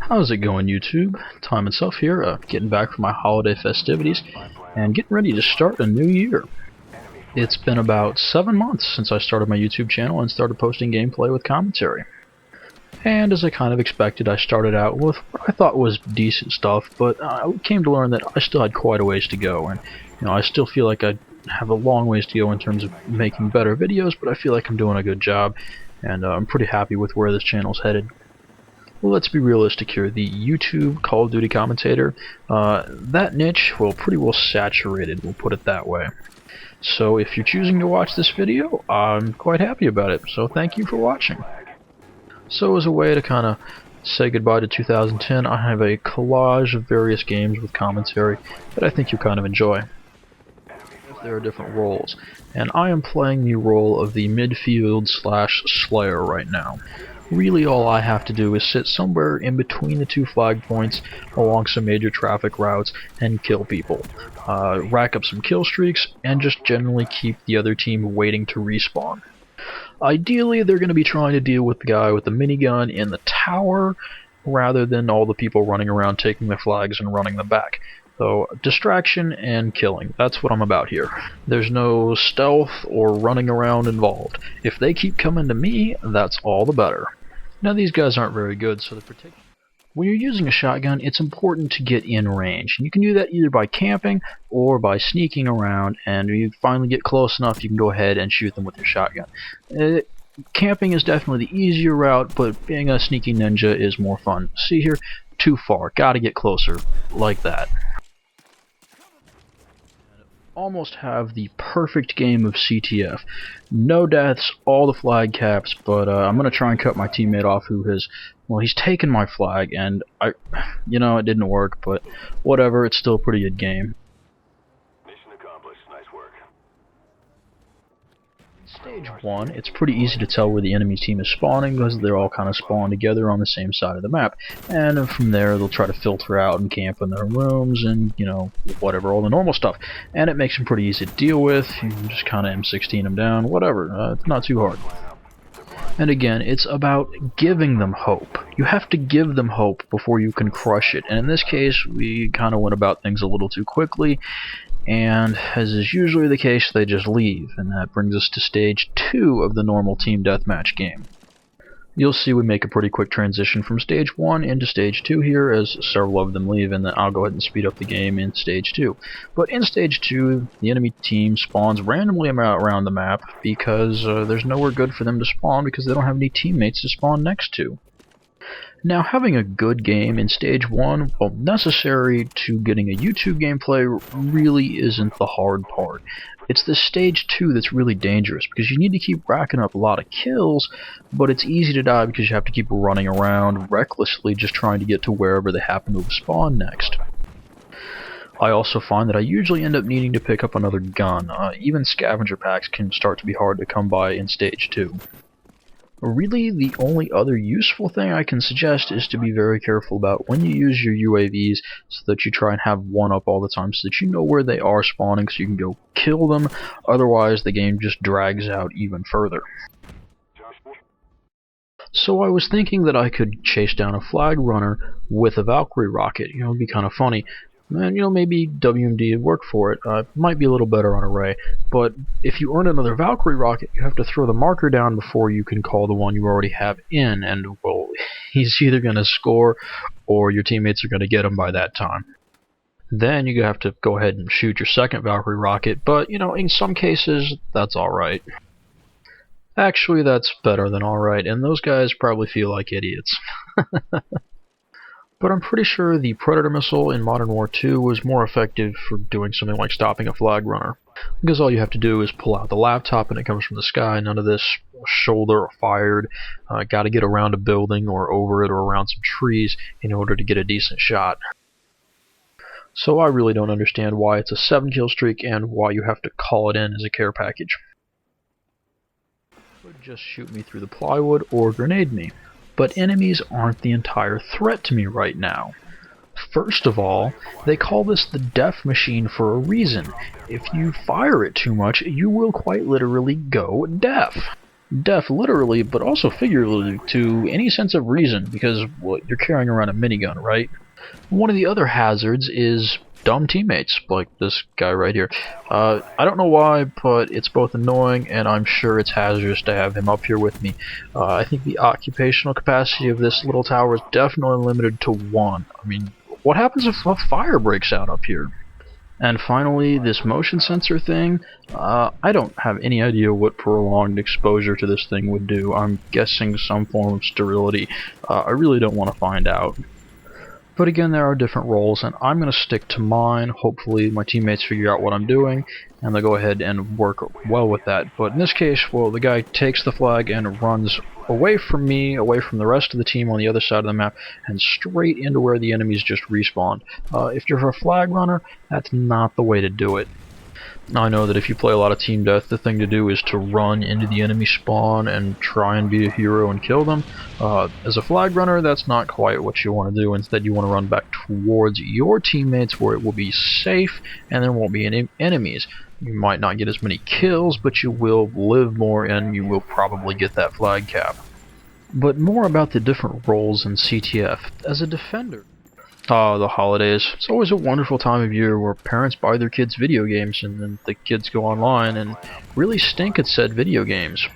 How's it going, YouTube? Time and Self here, getting back from my holiday festivities and getting ready to start a new year. It's been about 7 months since I started my YouTube channel and started posting gameplay with commentary. And as I kind of expected, I started out with what I thought was decent stuff, but I came to learn that I still had quite a ways to go, and I still feel like I have a long ways to go in terms of making better videos, but I feel like I'm doing a good job, and I'm pretty happy with where this channel's headed. Well, let's be realistic here. The YouTube Call of Duty commentator, that niche, well, pretty well saturated, we'll put it that way. So if you're choosing to watch this video, I'm quite happy about it, so thank you for watching. So as a way to kind of say goodbye to 2010, I have a collage of various games with commentary that I think you'll kind of enjoy. There are different roles, and I am playing the role of the midfield / Slayer right now. Really all I have to do is sit somewhere in between the two flag points along some major traffic routes and kill people. Rack up some kill streaks and just generally keep the other team waiting to respawn. Ideally they're going to be trying to deal with the guy with the minigun in the tower rather than all the people running around taking the flags and running them back. So, distraction and killing, that's what I'm about here. There's no stealth or running around involved. If they keep coming to me, that's all the better. Now these guys aren't very good, so when you're using a shotgun, it's important to get in range. And you can do that either by camping or by sneaking around, and when you finally get close enough, you can go ahead and shoot them with your shotgun. Camping is definitely the easier route, but being a sneaky ninja is more fun. See here? Too far. Gotta get closer. Like that. Almost have the perfect game of CTF. No deaths, all the flag caps, but I'm going to try and cut my teammate off who has, well, he's taken my flag, and it didn't work, but whatever, it's still a pretty good game. Mission accomplished. Nice work. Stage 1, it's pretty easy to tell where the enemy team is spawning because they're all kind of spawned together on the same side of the map. And from there, they'll try to filter out and camp in their rooms and, whatever, all the normal stuff. And it makes them pretty easy to deal with. You can just kind of M16 them down, whatever. It's not too hard. And again, it's about giving them hope. You have to give them hope before you can crush it. And in this case, we kind of went about things a little too quickly. And, as is usually the case, they just leave, and that brings us to stage 2 of the normal team deathmatch game. You'll see we make a pretty quick transition from stage 1 into stage 2 here, as several of them leave, and then I'll go ahead and speed up the game in stage 2. But in stage 2, the enemy team spawns randomly around the map, because there's nowhere good for them to spawn because they don't have any teammates to spawn next to. Now, having a good game in stage 1, while necessary to getting a YouTube gameplay, really isn't the hard part. It's the stage 2 that's really dangerous, because you need to keep racking up a lot of kills, but it's easy to die because you have to keep running around recklessly just trying to get to wherever they happen to spawn next. I also find that I usually end up needing to pick up another gun. Even scavenger packs can start to be hard to come by in stage 2. Really, the only other useful thing I can suggest is to be very careful about when you use your UAVs so that you try and have one up all the time so that you know where they are spawning so you can go kill them, otherwise the game just drags out even further. So I was thinking that I could chase down a flag runner with a Valkyrie rocket. It'd be kind of funny. And, maybe WMD would work for it. Might be a little better on array. But if you earn another Valkyrie rocket, you have to throw the marker down before you can call the one you already have in. And, well, he's either going to score or your teammates are going to get him by that time. Then you have to go ahead and shoot your second Valkyrie rocket. But, in some cases, that's alright. Actually, that's better than alright. And those guys probably feel like idiots. But I'm pretty sure the Predator missile in Modern War II was more effective for doing something like stopping a flag runner. Because all you have to do is pull out the laptop and it comes from the sky, none of this shoulder or fired, gotta get around a building or over it or around some trees in order to get a decent shot. So I really don't understand why it's a 7 kill streak and why you have to call it in as a care package. Would just shoot me through the plywood or grenade me. But enemies aren't the entire threat to me right now. First of all, they call this the death machine for a reason. If you fire it too much, you will quite literally go deaf. death literally, but also figuratively, to any sense of reason, because well, you're carrying around a minigun, right? One of the other hazards is dumb teammates, like this guy right here. I don't know why, but it's both annoying and I'm sure it's hazardous to have him up here with me. I think the occupational capacity of this little tower is definitely limited to 1. I mean, what happens if a fire breaks out up here? And finally, this motion sensor thing, I don't have any idea what prolonged exposure to this thing would do. I'm guessing some form of sterility. I really don't want to find out. But again, there are different roles, and I'm going to stick to mine. Hopefully my teammates figure out what I'm doing, and they'll go ahead and work well with that. But in this case, well, the guy takes the flag and runs away from me, away from the rest of the team on the other side of the map, and straight into where the enemies just respawned. If you're a flag runner, that's not the way to do it. I know that if you play a lot of team death, the thing to do is to run into the enemy spawn and try and be a hero and kill them. As a flag runner, that's not quite what you want to do. Instead, you want to run back towards your teammates where it will be safe and there won't be any enemies. You might not get as many kills, but you will live more and you will probably get that flag cap. But more about the different roles in CTF. As a defender, the holidays. It's always a wonderful time of year where parents buy their kids video games and then the kids go online and really stink at said video games.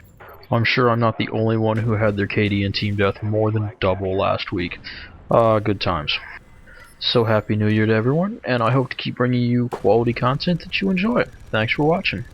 I'm sure I'm not the only one who had their KD in Team Death more than double last week. Good times. So happy New Year to everyone, and I hope to keep bringing you quality content that you enjoy. Thanks for watching.